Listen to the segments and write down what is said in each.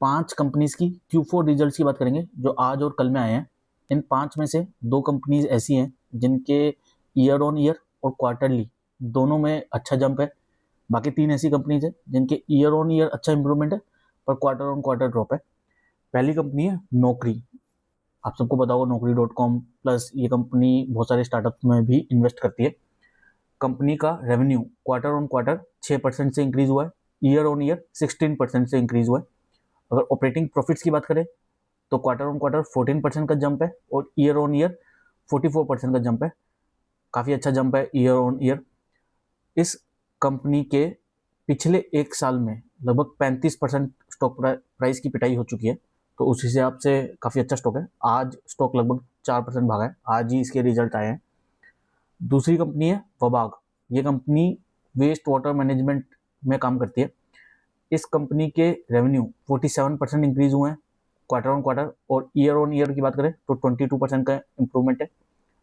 5 companies की Q4 results की बात करेंगे जो आज और कल में आए हैं। इन 5 में से 2 कंपनीज ऐसी हैं जिनके ईयर ऑन ईयर और क्वार्टरली दोनों में अच्छा जंप है। बाकी 3 ऐसी कंपनीज हैं जिनके ईयर ऑन ईयर अच्छा इंप्रूवमेंट है पर क्वार्टर ऑन क्वार्टर ड्रॉप है। पहली कंपनी है नौकरी। आप सबको पता होगा naukri.com प्लस ये कंपनी बहुत सारे स्टार्टअप्स में भी इन्वेस्ट करती है। कंपनी का रेवेन्यू क्वार्टर ऑन क्वार्टर 6% से इंक्रीज हुआ है, ईयर ऑन ईयर 16% से इंक्रीज हुआ है। अगर ऑपरेटिंग प्रॉफिट्स की बात करें तो क्वार्टर ऑन क्वार्टर 14% का जंप है और ईयर ऑन ईयर 44% का जंप है। काफ़ी अच्छा जंप है ईयर ऑन ईयर। इस कंपनी के पिछले एक साल में लगभग 35% स्टॉक प्राइस की पिटाई हो चुकी है, तो उस हिसाब से काफ़ी अच्छा स्टॉक है। आज स्टॉक लगभग 4% भागा है, आज ही इसके रिजल्ट आए हैं। दूसरी कंपनी है वबाग। ये कंपनी वेस्ट वाटर मैनेजमेंट में काम करती है। इस कंपनी के रेवेन्यू 47% इंक्रीज हुए हैं क्वार्टर ऑन क्वार्टर, और ईयर ऑन ईयर की बात करें तो 22% का इंप्रूवमेंट है।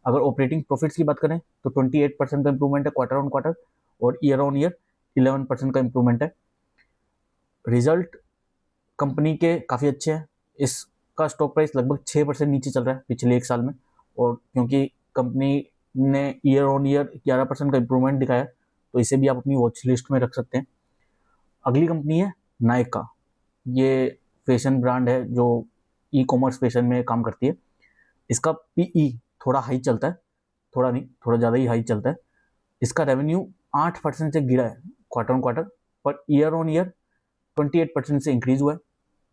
अगर ऑपरेटिंग प्रॉफिट्स की बात करें तो 28% का इंप्रूवमेंट है क्वार्टर ऑन क्वार्टर, और ईयर ऑन ईयर 11% का इंप्रूवमेंट है। रिजल्ट कंपनी के काफ़ी अच्छे हैं। इसका स्टॉक प्राइस लगभग 6% नीचे चल रहा है पिछले एक साल में, और क्योंकि कंपनी ने ईयर ऑन ईयर 11% का इंप्रूवमेंट दिखाया तो इसे भी आप अपनी वॉच लिस्ट में रख सकते हैं। अगली कंपनी है नायका। ये फैशन ब्रांड है जो ई कॉमर्स फैशन में काम करती है। इसका पीई थोड़ा हाई चलता है, थोड़ा नहीं थोड़ा ज़्यादा ही हाई चलता है। इसका रेवेन्यू 8% से गिरा है quarter on quarter, per year on year 28% से इंक्रीज हुआ है।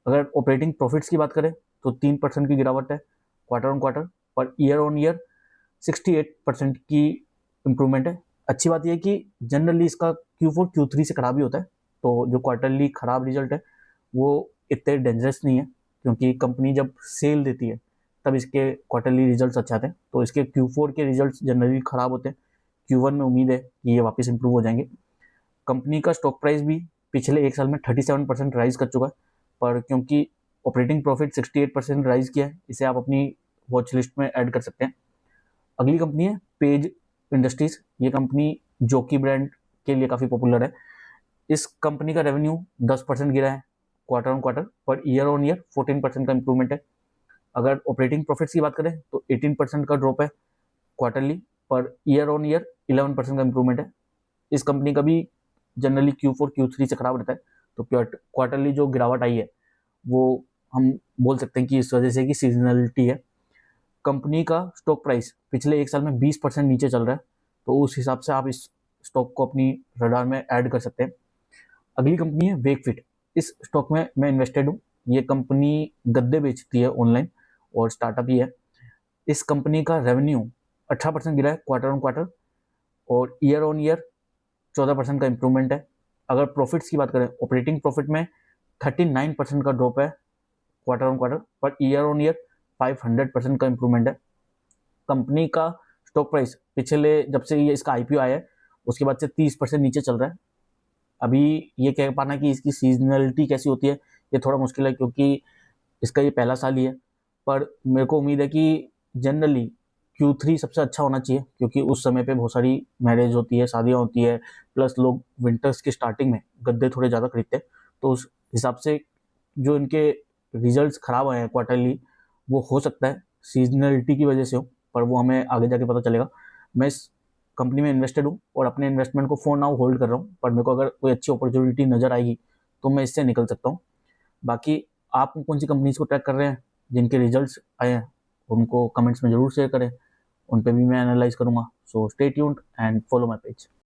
अगर ऑपरेटिंग प्रॉफिट्स की बात करें तो 3% की गिरावट है quarter on quarter, per year on year 68% की इम्प्रूवमेंट है। अच्छी बात यह है कि जनरली इसका Q4 Q3 से खराब ही होता है, तो जो क्वार्टरली खराब रिजल्ट है वो इतने डेंजरस नहीं है, क्योंकि कंपनी जब सेल देती है तब इसके क्वार्टरली रिजल्ट्स अच्छे आते हैं। तो इसके Q4 के रिजल्ट्स जनरली खराब होते हैं। Q1 में उम्मीद है कि ये वापस इंप्रूव हो जाएंगे। कंपनी का स्टॉक प्राइस भी पिछले एक साल में 37% राइज कर चुका है, पर क्योंकि ऑपरेटिंग प्रॉफिट 68% राइज किया है, इसे आप अपनी वॉच लिस्ट में ऐड कर सकते हैं। अगली कंपनी है पेज इंडस्ट्रीज। ये कंपनी जॉकी ब्रांड के लिए काफ़ी पॉपुलर है। इस कंपनी का रेवेन्यू 10% गिरा है quarter on quarter, per year on year 14% का इंप्रूवमेंट है। अगर ऑपरेटिंग प्रॉफिट्स की बात करें तो 18% का ड्रॉप है quarterly, per year on year 11% का इंप्रूवमेंट है। इस कंपनी का भी जनरली Q4 Q3 से खराब रहता है, तो क्वार्टरली जो गिरावट आई है वो हम बोल सकते हैं कि इस वजह से कि सीजनलिटी है। कंपनी का स्टॉक प्राइस पिछले एक साल में 20% नीचे चल रहा है, तो उस हिसाब से आप इस स्टॉक को अपनी रडार में ऐड कर सकते हैं। अगली कंपनी है वेकफिट। इस स्टॉक में मैं इन्वेस्टेड हूँ। ये कंपनी गद्दे बेचती है ऑनलाइन और स्टार्टअप ही है। इस कंपनी का रेवेन्यू 18% गिरा है क्वार्टर ऑन क्वार्टर, और ईयर ऑन ईयर 14% का इंप्रूवमेंट है। अगर प्रॉफिट्स की बात करें, ऑपरेटिंग प्रॉफिट में 39% का ड्रॉप है quarter on quarter, per year on year 500% का इंप्रूवमेंट है। कंपनी का स्टॉक प्राइस पिछले जब से ये इसका IPO आया है उसके बाद से 30% नीचे चल रहा है। अभी ये कह पाना कि इसकी सीजनलिटी कैसी होती है ये थोड़ा मुश्किल है, क्योंकि इसका ये पहला साल ही है। पर मेरे को उम्मीद है कि जनरली Q3 सबसे अच्छा होना चाहिए, क्योंकि उस समय पे बहुत सारी मैरिज होती है, शादियाँ होती है, प्लस लोग विंटर्स की स्टार्टिंग में गद्दे थोड़े ज़्यादा खरीदते हैं। तो उस हिसाब से जो इनके रिजल्ट्स खराब आए हैं क्वार्टरली, वो हो सकता है सीजनलिटी की वजह से हो, पर वो हमें आगे जाके पता चलेगा। मैं इस कंपनी में इन्वेस्टेड हूँ और अपने इन्वेस्टमेंट को फॉर नाउ होल्ड कर रहा हूँ, पर मेरे को अगर कोई अच्छी अपॉर्चुनिटी नज़र आएगी तो मैं इससे निकल सकता हूँ। बाकी आप कौन सी कंपनीज को ट्रैक कर रहे हैं जिनके रिजल्ट्स आए हैं, उनको कमेंट्स में ज़रूर शेयर करें, उन पे भी मैं एनालाइज करूँगा। So stay tuned and follow my page.